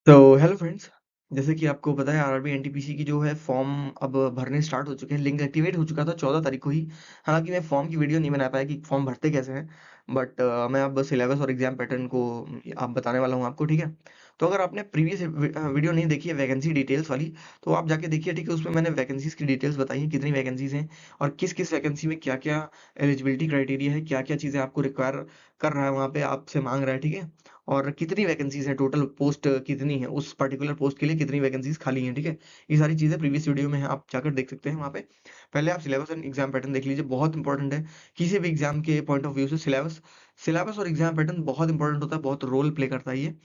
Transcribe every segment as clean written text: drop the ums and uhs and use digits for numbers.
तो hello friends. जैसे कि आपको पता है आरआरबी एनटीपीसी की जो है फॉर्म अब भरने स्टार्ट हो चुके हैं। लिंक एक्टिवेट हो चुका था 14 तारीख को ही। हालांकि मैं फॉर्म की वीडियो नहीं बना पाया कि फॉर्म भरते कैसे हैं। बट मैं अब सिलेबस और एग्जाम पैटर्न को आप बताने वाला हूँ आपको, ठीक है। तो अगर आपने प्रीवियस वीडियो नहीं देखी है वैकेंसी डिटेल्स वाली, तो आप जाके देखिए, ठीक है। उसमें मैंने वैकेंसीज की डिटेल्स बताई हैं, कितनी वैकेंसीज हैं और किस किस वैकेंसी में क्या क्या एलिजिबिलिटी क्राइटेरिया है, क्या क्या चीज़ें आपको रिक्वायर कर रहा है, वहाँ पे आपसे मांग रहा है, ठीक है। और कितनी वैकेंसीज है, टोटल पोस्ट कितनी है, उस पर्टिकुलर पोस्ट के लिए कितनी वैकेंसीज खाली हैं, ठीक है। ये सारी चीजें प्रीवियस वीडियो में है, आप जाकर देख सकते हैं वहाँ पे। पहले आप सिलेबस एंड एग्जाम पैटर्न देख लीजिए, बहुत इंपॉर्टेंट है। किसी भी एग्जाम के पॉइंट ऑफ व्यू से सिलेबस सिलेबस और एग्जाम पैटर्न बहुत इंपॉर्टेंट होता है, बहुत रोल प्ले करता है ये।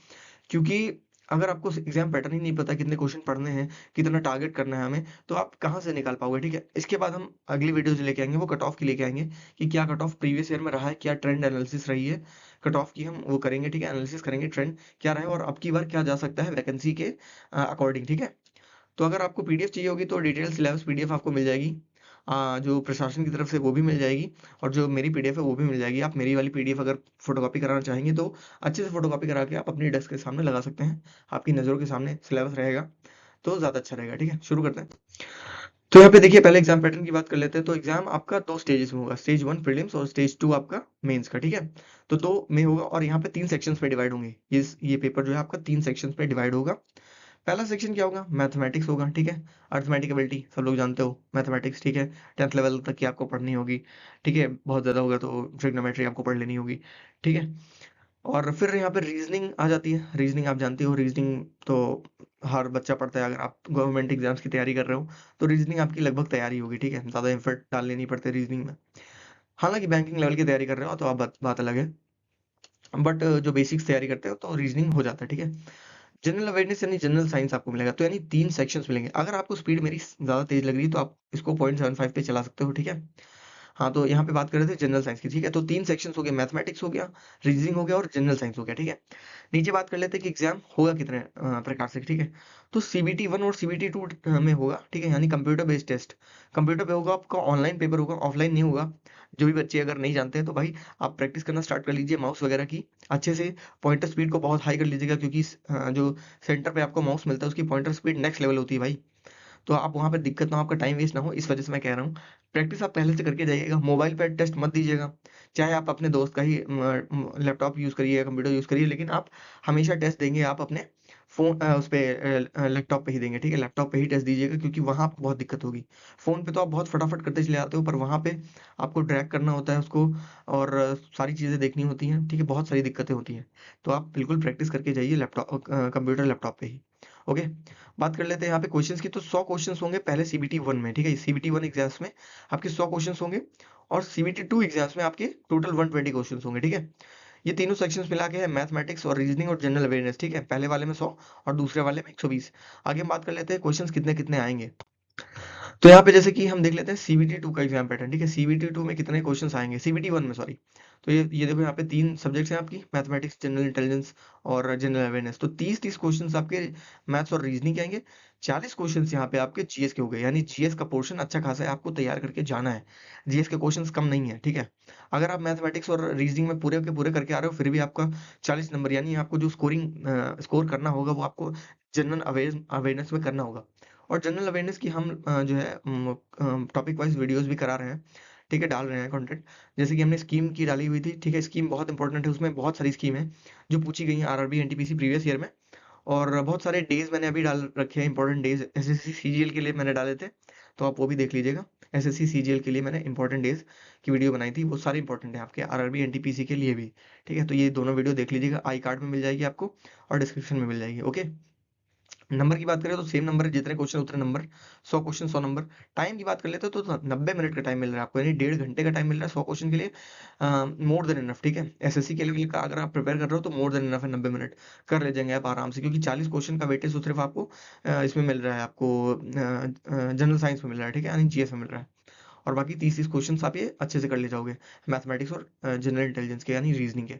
क्योंकि अगर आपको एग्जाम पैटर्न ही नहीं पता, कितने क्वेश्चन पढ़ने हैं, कितना टारगेट करना है हमें, तो आप कहाँ से निकाल पाओगे, ठीक है। इसके बाद हम अगली वीडियो जो लेके आएंगे वो कट ऑफ की लेके आएंगे, कि क्या कट ऑफ प्रीवियस ईयर में रहा है, क्या ट्रेंड एनालिसिस रही है। कट ऑफ की हम वो करेंगे, ठीक है, एनालिसिस करेंगे, ट्रेंड क्या रहा है और अब की बार क्या जा सकता है वैकेंसी के अकॉर्डिंग, ठीक है। तो अगर आपको पीडीएफ चाहिए होगी तो डिटेल सिलेबस पीडीएफ आपको मिल जाएगी। जो प्रशासन की तरफ से वो भी मिल जाएगी, और जो मेरी पीडीएफ है वो भी मिल जाएगी। आप मेरी वाली पीडीएफ अगर फोटोकॉपी कराना चाहेंगे तो अच्छे से फोटोकॉपी करा के आप अपनी डेस्क के सामने लगा सकते हैं। आपकी नज़रों के सामने सिलेबस रहेगा तो ज़्यादा अच्छा रहेगा, ठीक है। शुरू करते हैं। तो यहाँ पे देखिए, पहले एग्जाम पैटर्न की बात कर लेते हैं। तो एग्जाम आपका दो स्टेजेस में होगा, स्टेज 1 प्रीलिम्स और स्टेज 2 आपका मेंस का, ठीक है। तो दो में होगा और यहाँ पे तीन सेक्शंस में डिवाइड होंगे। ये पेपर जो है आपका तीन सेक्शंस में डिवाइड होगा। पहला सेक्शन क्या होगा, मैथमेटिक्स होगा, ठीक है। अर्थमेटिक एबिलिटी सब लोग जानते हो, मैथमेटिक्स, ठीक है। 10th लेवल तक की आपको पढ़नी होगी, ठीक है। बहुत ज़्यादा होगा तो ट्रिग्नोमेट्री आपको पढ़ लेनी होगी, ठीक है। और फिर यहाँ पे रीजनिंग आ जाती है। रीजनिंग आप जानते हो, रीजनिंग तो हर बच्चा पढ़ता है। अगर आप गवर्नमेंट एग्जाम्स की तैयारी कर रहे हो तो रीजनिंग आपकी लगभग तैयारी होगी, ठीक है। ज़्यादा एफर्ट डालने नहीं पड़ते रीजनिंग में। हालांकि बैंकिंग लेवल की तैयारी कर रहे हो तो आप बात अलग है। बट जो बेसिक्स तैयारी करते हो तो रीजनिंग हो जाता है, ठीक है। जनरल अवेयरनेस यानी जनरल साइंस आपको मिलेगा, तो यानी तीन सेक्शंस मिलेंगे। अगर आपको स्पीड मेरी ज़्यादा तेज लग रही है तो आप इसको 0.75 पे चला सकते हो, ठीक है। हाँ, तो यहाँ पे बात कर रहे थे जनरल साइंस की, ठीक है। तो तीन सेक्शंस हो गए, मैथमेटिक्स हो गया, रीजनिंग हो गया और जनरल साइंस हो गया, ठीक है। नीचे बात कर लेते हैं कि एग्जाम होगा कितने प्रकार से, ठीक है। तो सीबीटी 1 और सीबीटी 2 में होगा, ठीक है, यानी कंप्यूटर बेस्ड टेस्ट। कंप्यूटर पे होगा आपका, ऑनलाइन पेपर होगा, ऑफलाइन नहीं होगा। जो भी बच्चे अगर नहीं जानते हैं तो भाई आप प्रैक्टिस करना स्टार्ट कर लीजिए माउस वगैरह की अच्छे से। पॉइंटर स्पीड को बहुत हाई कर लीजिएगा, क्योंकि जो सेंटर पे आपको माउस मिलता है उसकी पॉइंटर स्पीड नेक्स्ट लेवल होती है भाई। तो आप वहाँ पे दिक्कत ना हो, आपका टाइम वेस्ट ना हो, इस वजह से मैं कह रहा हूँ प्रैक्टिस आप पहले से करके जाइएगा। मोबाइल पे टेस्ट मत दीजिएगा। चाहे आप अपने दोस्त का ही लैपटॉप यूज़ करिए, कंप्यूटर यूज़ करिए, लेकिन आप हमेशा टेस्ट देंगे आप अपने फ़ोन उस पे लैपटॉप पे ही देंगे, ठीक है। लैपटॉप पे ही टेस्ट दीजिएगा, क्योंकि वहाँ आपको बहुत दिक्कत होगी। फ़ोन पे तो आप बहुत फटाफट करते चले आते हो, पर वहाँ पे आपको ड्रैग करना होता है उसको, और सारी चीज़ें देखनी होती हैं, ठीक है। बहुत सारी दिक्कतें होती हैं। तो आप बिल्कुल प्रैक्टिस करके जाइए लैपटॉप कंप्यूटर लैपटॉप पे ही। ओके। बात कर लेते हैं यहाँ पे क्वेश्चंस की। तो 100 क्वेश्चंस होंगे पहले सीबीटी 1 में, ठीक है। सीबीटी 1 एग्जाम्स में आपके 100 क्वेश्चंस होंगे, और सीबीटी 2 एग्जाम्स में आपके टोटल 120 क्वेश्चंस होंगे, ठीक है। ये तीनों सेक्शंस मिला के है मैथमेटिक्स और रीजनिंग और जनरल अवेयरनेस, ठीक है। पहले वाले में 100 और दूसरे वाले में 120। आगे हम बात कर लेते हैं क्वेश्चंस कितने कितने आएंगे। तो यहाँ पे जैसे कि हम देख लेते हैं सीबीटी 2 का एग्जाम पैटर्न, ठीक है। सीबीटी 2 में कितने क्वेश्चंस आएंगे, सीबीटी 1 में सॉरी। तो ये देखो, यहाँ पे तीन सब्जेक्ट्स हैं आपकी, मैथमेटिक्स, जनरल इंटेलिजेंस और जनरल अवेयरनेस। तो 30-30 क्वेश्चंस आपके मैथ्स और रीजनिंग के आएंगे। 40 क्वेश्चंस यहाँ पे आपके जीएस के हो गए, यानी जीएस का पोर्शन अच्छा खासा है, आपको तैयार करके जाना है। जीएस के क्वेश्चंस कम नहीं है, ठीक है। अगर आप मैथमेटिक्स और रीजनिंग में पूरे के पूरे करके आ रहे हो फिर भी आपका 40 नंबर, यानी आपको जो स्कोर करना होगा वो आपको जनरल अवेयरनेस में करना होगा। और जनरल अवेयरनेस की हम जो है टॉपिक वाइज वीडियोस भी करा रहे हैं, ठीक है, डाल रहे हैं कंटेंट। जैसे कि हमने स्कीम की डाली हुई थी, ठीक है। स्कीम बहुत इंपॉर्टेंट है, उसमें बहुत सारी स्कीम है जो पूछी गई हैं आरआरबी एनटीपीसी प्रीवियस ईयर में। और बहुत सारे डेज मैंने अभी डाल रखे हैं, इंपॉर्टेंट डेज एसएससी सीजीएल के लिए मैंने डाले थे, तो आप वो भी देख लीजिएगा। एसएससी सीजीएल के लिए मैंने इंपॉर्टेंट डेज की वीडियो बनाई थी, वो सारी इंपॉर्टेंट है आपके आरआरबी एनटीपीसी के लिए भी, ठीक है। तो ये दोनों वीडियो देख लीजिएगा, आई कार्ड में मिल जाएगी आपको और डिस्क्रिप्शन में मिल जाएगी, ओके। नंबर की बात करें तो सेम नंबर है, जितने क्वेश्चन उतने नंबर। 100 question 100 number. टाइम की बात कर लेते हो तो 90 मिनट का टाइम मिल रहा है आपको, यानी 1.5 घंटे का टाइम मिल रहा है 100 क्वेश्चन के लिए। मोर देन इनफ, ठीक है। एसएससी के लेवल का अगर आप प्रिपेयर कर रहे हो तो मोर देन इनफ है, 90 मिनट कर ले जाएंगे आप आराम से, क्योंकि 40 क्वेश्चन का वेटेज तो सिर्फ आपको इसमें मिल रहा है, आपको जनरल साइंस में मिल रहा है, ठीक है, यानी जीएस में मिल रहा है। और बाकी 30-30 क्वेश्चन आप ये अच्छे से कर ले जाओगे, मैथमेटिक्स और जनरल इंटेलिजेंस के यानी रीजनिंग के।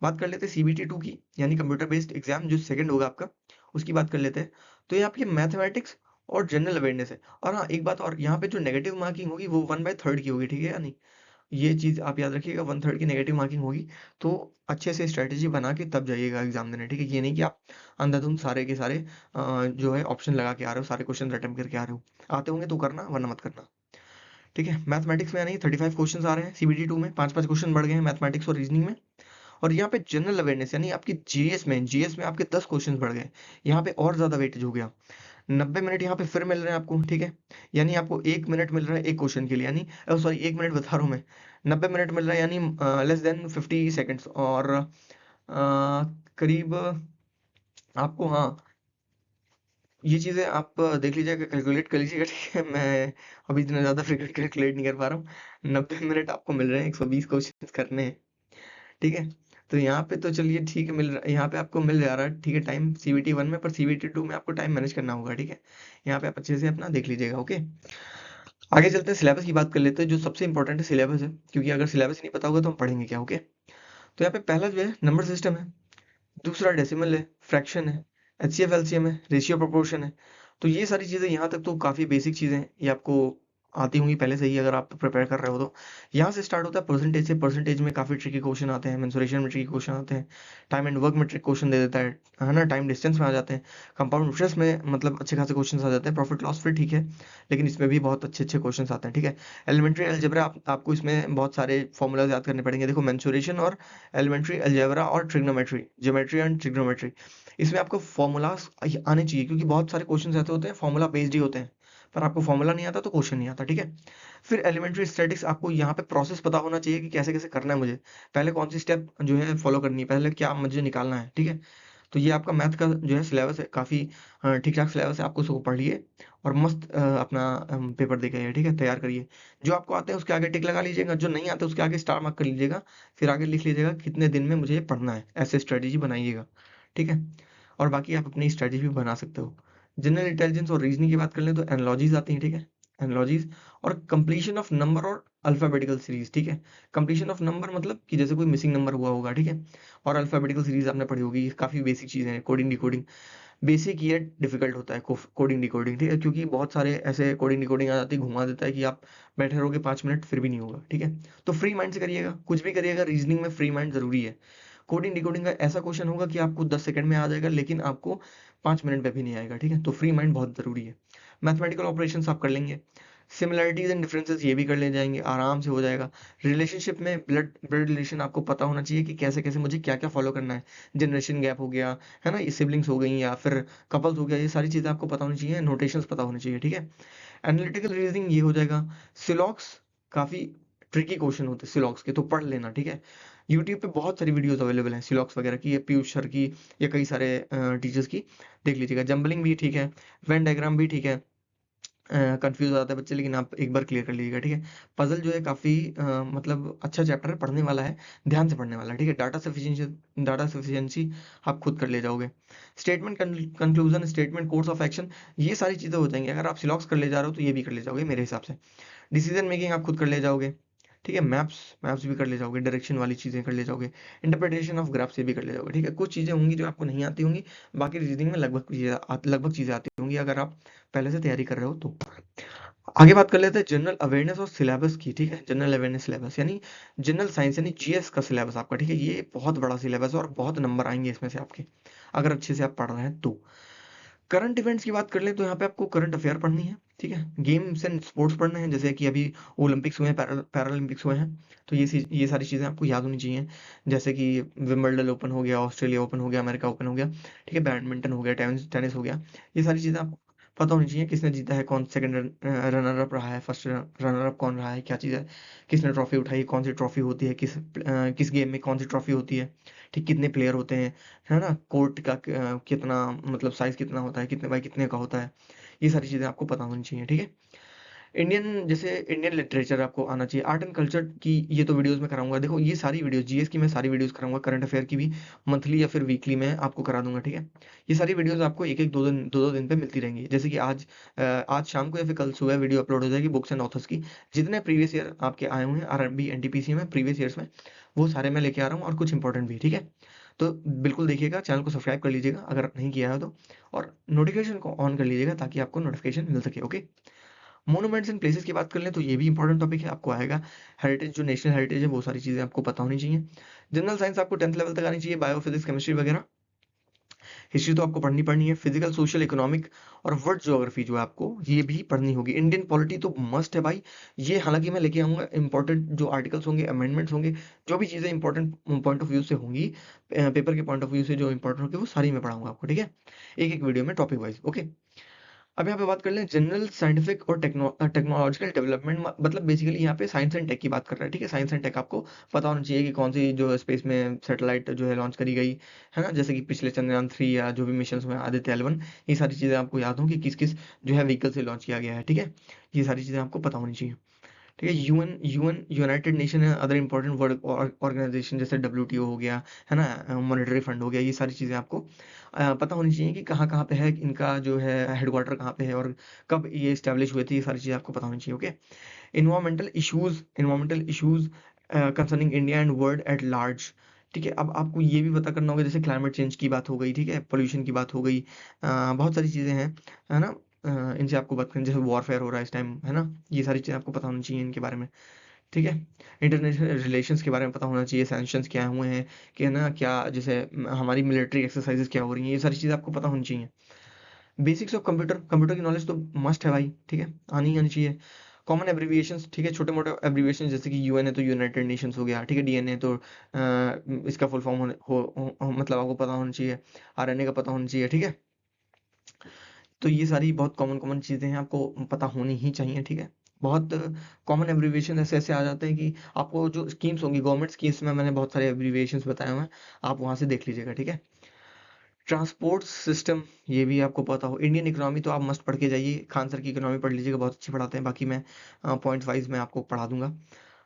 बात कर लेते हैं सीबीटी 2 की, यानी कंप्यूटर बेस्ड एग्जाम जो सेकंड होगा आपका, उसकी बात कर लेते हैं। तो ये आपकी मैथमेटिक्स और जनरल अवेयरनेस है। और हाँ, एक बात और, यहाँ पे जो नेगेटिव मार्किंग होगी वो 1/3 की होगी, ठीक है, यानी ये चीज़ आप याद रखिएगा, 1/3 की नेगेटिव मार्किंग होगी, तो अच्छे से स्ट्रैटेजी बना के तब जाइएगा एग्ज़ाम देने, ठीक है? ये नहीं कि आप अंधाधुंध सारे के सारे जो है ऑप्शन लगा के आ रहे हो, सारे क्वेश्चन अटेम्प्ट करके आ रहे हो। आते होंगे तो करना, वरना मत करना, ठीक है? मैथमेटिक्स में यानी 35 क्वेश्चंस आ रहे हैं सीबीटी 2 में, 5-5 क्वेश्चन बढ़ गए हैं मैथमेटिक्स और रीजनिंग में। और यहाँ पे जनरल अवेयरनेस यानी आपकी जीएस में आपके 10 क्वेश्चंस बढ़ गए। यहाँ पे और ज़्यादा वेटेज हो गया। 90 मिनट यहाँ पे फिर मिल रहे हैं आपको, ठीक है? यानी आपको 1 मिनट मिल रहा है एक क्वेश्चन के लिए, यानी सॉरी 1 मिनट बता रहा हूँ मैं। 90 मिनट मिल रहा है, यानी लेस देन 50 सेकंड्स, और करीब आपको, हाँ, ये चीज़ें आप देख लीजिएगा, कैलकुलेट कर लीजिएगा, ठीक है? मैं अभी इतना ज़्यादा फ्रीक्वेंट कैलकुलेट नहीं कर पा रहा हूँ। 90 मिनट आपको मिल रहे हैं, 120 क्वेश्चंस करने हैं, ठीक है? तो यहाँ पे तो चलिए ठीक है, मिल रहा है, यहाँ पे आपको मिल जा रहा है, ठीक है, टाइम सीबीटी 1 में, पर सीबीटी 2 में आपको टाइम मैनेज करना होगा, ठीक है? यहाँ पे आप अच्छे से अपना देख लीजिएगा, ओके? आगे चलते हैं, सिलेबस की बात कर लेते हैं। जो सबसे इंपॉर्टेंट है सिलेबस है, क्योंकि अगर सिलेबस ही नहीं पता होगा तो हम पढ़ेंगे क्या, ओके? तो यहाँ पे पहला जो है नंबर सिस्टम है, दूसरा डेसिमल है, फ्रैक्शन है, एचसीएफ एलसीएम है, रेशियो प्रोपोर्शन है। तो ये सारी चीज़ें यहाँ तक तो काफ़ी बेसिक चीज़ें हैं, ये आपको आती होंगी पहले से ही, अगर आप प्रिपेयर कर रहे हो तो। यहाँ से स्टार्ट होता है परसेंटेज से। परसेंटेज में काफ़ी ट्रिकी क्वेश्चन आते हैं, मेंसुरेशन में ट्रिकी क्वेश्चन आते हैं, टाइम एंड वर्क में ट्रिक क्वेश्चन दे देता है ना, टाइम डिस्टेंस में आ जाते हैं, कंपाउंड इंटरेस्ट में मतलब अच्छे खासे क्वेश्चन आ जाते हैं, प्रॉफिट लॉस फिर ठीक है, लेकिन इसमें भी बहुत अच्छे अच्छे क्वेश्चन आते हैं, ठीक है? एलिमेंट्री अलजेब्रा आपको इसमें बहुत सारे फॉर्मूलाज याद करने पड़ेंगे। देखो, मेंसुरेशन और एलिमेंट्री अलजेब्रा और ट्रिग्नोमेट्री, ज्योमेट्री एंड ट्रिग्नोमेट्री, इसमें आपको फॉर्मूलाज आने चाहिए, क्योंकि बहुत सारे क्वेश्चन ऐसे होते हैं फॉर्मूला बेस्ड ही होते हैं, पर आपको फॉर्मूला नहीं आता तो क्वेश्चन नहीं आता, ठीक है? फिर एलिमेंट्री स्टैटिक्स, आपको यहाँ पे प्रोसेस पता होना चाहिए कि कैसे कैसे करना है मुझे, पहले कौन सी स्टेप जो है फॉलो करनी है, पहले क्या मुझे निकालना है, ठीक है? तो ये आपका मैथ का जो है सिलेबस है, काफ़ी ठीक ठाक सिलेबस है, आपको उसको पढ़िए और मस्त अपना पेपर दे के आइए, ठीक है? तैयार करिए। जो आपको आता है उसके आगे टिक लगा लीजिएगा, जो नहीं आता उसके आगे स्टार मार्क कर लीजिएगा, फिर आगे लिख लीजिएगा कितने दिन में मुझे ये पढ़ना है, ऐसे स्ट्रेटेजी बनाइएगा, ठीक है? और बाकी आप अपनी स्ट्रेटेजी भी बना सकते हो। जनरल इंटेलिजेंस और रीजनिंग की बात कर लें तो एनालॉजीज आती हैं, ठीक है? एनालॉजीज और कंप्लीशन ऑफ नंबर और अल्फाबेटिकल सीरीज, ठीक है? कंप्लीशन ऑफ नंबर मतलब कि जैसे कोई मिसिंग नंबर हुआ होगा, ठीक है? और अल्फाबेटिकल सीरीज आपने पढ़ी होगी, काफ़ी बेसिक चीज़ें हैं, कोडिंग डिकोडिंग। बेसिक ये डिफिकल्ट होता है कोडिंग डिकोडिंग, ठीक है? क्योंकि बहुत सारे ऐसे कोडिंग डिकोडिंग आ जाती है, घुमा देता है कि आप बैठे रहोगे 5 मिनट फिर भी नहीं होगा, ठीक है? तो फ्री माइंड से करिएगा, कुछ भी करिएगा, रीजनिंग में फ्री माइंड जरूरी है। कोडिंग डिकोडिंग का ऐसा क्वेश्चन होगा कि आपको 10 सेकंड में आ जाएगा, लेकिन आपको 5 मिनट में भी नहीं आएगा, ठीक है? तो फ्री माइंड बहुत जरूरी है। मैथमेटिकल ऑपरेशंस आप कर लेंगे, सिमिलरिटीज एंड डिफरेंसेस ये भी कर ले जाएंगे, आराम से हो जाएगा। रिलेशनशिप में ब्लड ब्लड रिलेशन आपको पता होना चाहिए कि कैसे कैसे मुझे क्या क्या फॉलो करना है। जनरेशन गैप हो गया, है ना, ये सिबलिंग्स हो गई या फिर कपल्स हो गया, ये सारी चीज़ें आपको पता होनी चाहिए, नोटेशंस पता होने चाहिए, ठीक है? एनालिटिकल रीजनिंग ये हो जाएगा। सिलॉक्स काफ़ी ट्रिकी क्वेश्चन होते हैं सिलॉक्स के, तो पढ़ लेना, ठीक है? यूट्यूब पे बहुत सारी वीडियोस अवेलेबल हैं सिलॉक्स वगैरह की, या पीयूष सर की, या कई सारे टीचर्स की, देख लीजिएगा। जंबलिंग भी ठीक है, वेन डायग्राम भी ठीक है। कंफ्यूज हो जाते हैं बच्चे, लेकिन आप एक बार क्लियर कर लीजिएगा, ठीक है? पजल जो है काफ़ी मतलब अच्छा चैप्टर है, पढ़ने वाला है, ध्यान से पढ़ने वाला है, ठीक है? डाटा सफिशिएंसी आप खुद कर ले जाओगे। Statement conclusion, statement, course of action, ये सारी चीज़ें हो जाएंगी। अगर आप सिलॉक्स कर ले जा रहे हो तो ये भी कर ले जाओगे मेरे हिसाब से। डिसीजन मेकिंग आप खुद कर ले जाओगे, ठीक है? मैप्स मैप्स भी कर ले जाओगे, डायरेक्शन वाली चीज़ें कर ले जाओगे, इंटरप्रिटेशन ऑफ ग्राफ से भी कर ले जाओगे, ठीक है? कुछ चीज़ें होंगी जो आपको नहीं आती होंगी, बाकी रीजनिंग में लगभग चीज़ें आती होंगी, अगर आप पहले से तैयारी कर रहे हो तो। आगे बात कर लेते हैं जनरल अवेयरनेस और सिलेबस की, ठीक है? जनरल अवेयरनेस सिलेबस यानी जनरल साइंस यानी जीएस का सिलेबस आपका, ठीक है? ये बहुत बड़ा सिलेबस है और बहुत नंबर आएंगे इसमें से आपके, अगर अच्छे से आप पढ़ रहे हैं तो। करंट इवेंट्स की बात कर लें तो यहाँ पे आपको करंट अफेयर पढ़नी है, ठीक है? गेम्स एंड स्पोर्ट्स पढ़ने हैं, जैसे कि अभी ओलंपिक्स हुए हैं, पैरालंपिक्स हुए हैं, तो ये सारी चीज़ें आपको याद होनी चाहिए, जैसे कि विंबलडन ओपन हो गया, ऑस्ट्रेलिया ओपन हो गया, अमेरिका ओपन हो गया, ठीक है? बैडमिंटन हो गया, टेनिस टेनिस हो गया, ये सारी चीज़ें आपको पता होनी चाहिए। किसने जीता है, कौन सेकंड रनर अप रहा है, फर्स्ट रनर अप कौन रहा है, क्या चीज़ है, किसने ट्रॉफी उठाई, कौन सी ट्रॉफी होती है, किस गेम में कौन सी ट्रॉफी होती है, ठीक? कितने प्लेयर होते हैं, है ना? कोर्ट का कितना मतलब साइज कितना होता है, कितने बाई कितने का होता है, ये सारी चीज़ें आपको पता होनी चाहिए, ठीक है? इंडियन लिटरेचर आपको आना चाहिए। आर्ट एंड कल्चर की ये तो वीडियोस में कराऊंगा, देखो ये सारी वीडियोस जीएस की मैं सारी वीडियोस कराऊंगा, करंट अफेयर की भी मंथली या फिर वीकली में आपको करा दूंगा, ठीक है? ये सारी वीडियोस आपको एक एक दो दो दिन पे मिलती रहेंगी, जैसे कि आज शाम को या फिर कल सुबह वीडियो अपलोड हो जाएगी बुक्स एंड ऑथर्स की। जितने प्रीवियस ईयर आपके आए हुए हैं आरआरबी एनटीपीसी में प्रीवियस ईयर्स में, वो सारे मैं लेके आ रहा हूँ, और कुछ इंपॉर्टेंट भी, ठीक है? तो बिल्कुल देखिएगा, चैनल को सब्सक्राइब कर लीजिएगा अगर नहीं किया है तो, और नोटिफिकेशन को ऑन कर लीजिएगा ताकि आपको नोटिफिकेशन मिल सके, ओके? मोनूमेंट्स एंड प्लेसेस की बात कर लें तो ये भी इंपॉर्टेंट टॉपिक है, आपको आएगा। हेरिटेज, जो नेशनल हेरिटेज है, वो सारी चीज़ें आपको पता होनी चाहिए। जनरल साइंस आपको 10th लेवल तक आनी चाहिए, बायो, फिजिक्स, केमिस्ट्री वगैरह। हिस्ट्री तो आपको पढ़नी है, फिजिकल, सोशल, इकोनॉमिक और वर्ल्ड ज्योग्राफी जो है आपको ये भी पढ़नी होगी। इंडियन पॉलिटी तो मस्ट है भाई, ये हालांकि मैं लेके आऊंगा इंपॉर्टेंट जो आर्टिकल्स होंगे, अमेंडमेंट्स होंगे, जो भी चीज़ें इंपॉर्टेंट पॉइंट ऑफ व्यू से होंगी, पेपर के पॉइंट ऑफ व्यू से जो इंपॉर्टेंट होगी वो सारी मैं पढ़ाऊंगा आपको, ठीक है, एक एक वीडियो में टॉपिक वाइज, ओके। अब यहाँ पे बात कर लें जनरल साइंटिफिक और टेक्नोलॉजिकल डेवलपमेंट, मतलब बेसिकली यहाँ पे साइंस एंड टेक की बात कर रहा है, ठीक है। साइंस एंड टेक आपको पता होना चाहिए कि कौन सी जो स्पेस में सैटेलाइट जो है लॉन्च करी गई है ना, जैसे कि पिछले चंद्रयान 3 या जो भी मिशन हुए, आदित्य L1, ये सारी चीज़ें आपको याद हो कि किस किस जो है व्हीकल से लॉन्च किया गया है, ठीक है। ये सारी चीज़ें आपको पता होनी चाहिए, ठीक है। यूएन यूएन यूनाइटेड नेशन है, अदर इंपॉर्टेंट वर्ल्ड ऑर्गेनाइजेशन जैसे WTO हो गया, है ना, मॉनेटरी फंड हो गया, ये सारी चीज़ें आपको पता होनी चाहिए कि कहाँ कहाँ पे है इनका जो है हेडक्वार्टर, कहाँ पे है और कब ये इस्टेब्लिश हुए थे, ये सारी चीज़ें आपको पता होनी चाहिए, okay. Environmental issues concerning India and world at large, ठीक है। अब आपको ये भी पता करना होगा, जैसे क्लाइमेट चेंज की बात हो गई, ठीक है, पोल्यूशन की बात हो गई, बहुत सारी चीज़ें हैं, है ना। इनसे आपको बात करें, जैसे वॉरफेयर हो रहा है इस टाइम, है ना, ये सारी चीज़ें आपको पता होनी चाहिए इनके बारे में, ठीक है। इंटरनेशनल रिलेशंस के बारे में पता होना चाहिए, सैंक्शंस क्या हुए हैं, कि है ना, क्या जैसे हमारी मिलिट्री एक्सरसाइजेस क्या हो रही हैं, ये सारी चीज़ें आपको पता होनी चाहिए। बेसिक्स ऑफ कंप्यूटर की नॉलेज तो मस्ट है भाई, ठीक है, आनी ही आनी चाहिए। कॉमन एब्रिविएशंस, ठीक है, छोटे मोटे एब्रिविएशन, जैसे कि यूएन है तो यूनाइटेड नेशंस हो गया, ठीक है। डीएनए तो इसका फुल फॉर्म मतलब आपको पता होना चाहिए, आरएनए का पता होना चाहिए, ठीक है। तो ये सारी बहुत कॉमन कॉमन चीज़ें हैं, आपको पता होनी ही चाहिए, ठीक है। बहुत कॉमन एब्रिविएशन ऐसे ऐसे आ जाते हैं कि आपको जो स्कीम्स होंगी, गवर्नमेंट स्कीम्स में मैंने बहुत सारे एब्रिविएशंस बताए हुए हैं, आप वहाँ से देख लीजिएगा, ठीक है। ट्रांसपोर्ट सिस्टम, ये भी आपको पता हो। इंडियन इकोनॉमी तो आप मस्ट पढ़ के जाइए, खान सर की इकोनॉमी पढ़ लीजिएगा, बहुत अच्छी पढ़ाते हैं, बाकी मैं पॉइंट वाइज मैं आपको पढ़ा दूंगा।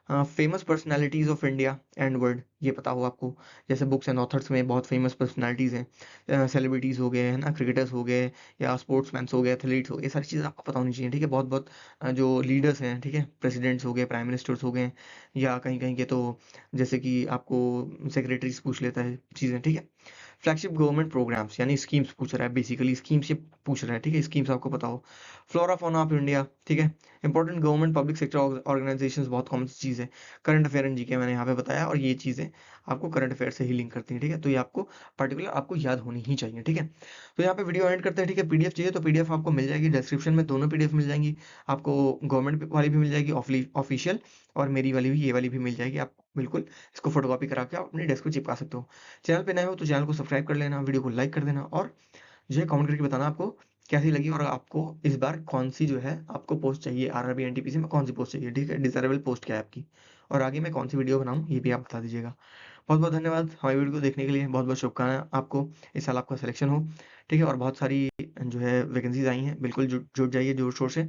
Famous personalities of India and world, ये पता हो आपको, जैसे बुक्स एंड ऑथर्स में बहुत फेमस पर्सनालिटीज़ हैं, सेलिब्रिटीज़ हो गए, है ना, क्रिकेटर्स हो गए, या स्पोर्ट्समैन हो गए, एथलीट्स हो गए, ये सारी चीज़ें आपको पता होनी चाहिए, ठीक है। बहुत बहुत जो लीडर्स हैं, ठीक है, प्रेसिडेंट्स हो गए, प्राइम मिनिस्टर्स हो गए, या कहीं कहीं के तो जैसे कि आपको सेक्रेटरीज पूछ लेता है चीज़ें, ठीक है। फ्लैगशिप गवर्नमेंट प्रोग्राम्स यानी स्कीम्स पूछ रहा है, बेसिकली स्कीम्स से पूछ रहा है, ठीक है, स्कीम्स आपको पता हो। फ्लोरा फौना ऑफ इंडिया, ठीक है। Important government public sector organisations, बहुत कॉमन सी चीज़ है। करंट अफेयर एंड जीके मैंने यहाँ पे बताया, और ये चीज़ें आपको करंट अफेयर से ही लिंक करती हैं, ठीक है। तो ये आपको पर्टिकुलर आपको याद होनी ही चाहिए, ठीक है। तो यहाँ पे वीडियो एंड करते हैं, ठीक है। पीडीएफ चाहिए तो पीडीएफ आपको मिल जाएगी डिस्क्रिप्शन में, दोनों पीडीएफ मिल जाएंगी आपको, गवर्नमेंट वाली भी मिल जाएगी ऑफिशियल, और मेरी वाली भी, ये वाली भी मिल जाएगी, आप बिल्कुल इसको फोटोकॉपी करा के आप अपने डेस्क पे चिपका सकते हो। चैनल पे नए हो तो चैनल को सब्सक्राइब कर लेना, वीडियो को लाइक कर देना, और जो है कमेंट करके बताना आपको कैसी लगी, और आपको इस बार कौन सी जो है आपको पोस्ट चाहिए, आरआरबी एनटीपीसी में कौन सी पोस्ट चाहिए, ठीक है, डिजायरेबल पोस्ट क्या है आपकी, और आगे मैं कौन सी वीडियो बनाऊं ये भी आप बता दीजिएगा। बहुत बहुत धन्यवाद हमारी वीडियो को देखने के लिए, बहुत बहुत शुभकामनाएं आपको, इस साल आपका सिलेक्शन हो, ठीक है। और बहुत सारी जो है वैकेंसीज आई हैं, बिल्कुल जुट जुट जाइए जोर शोर से।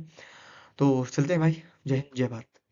तो चलते हैं भाई, जय हिंद, जय भारत।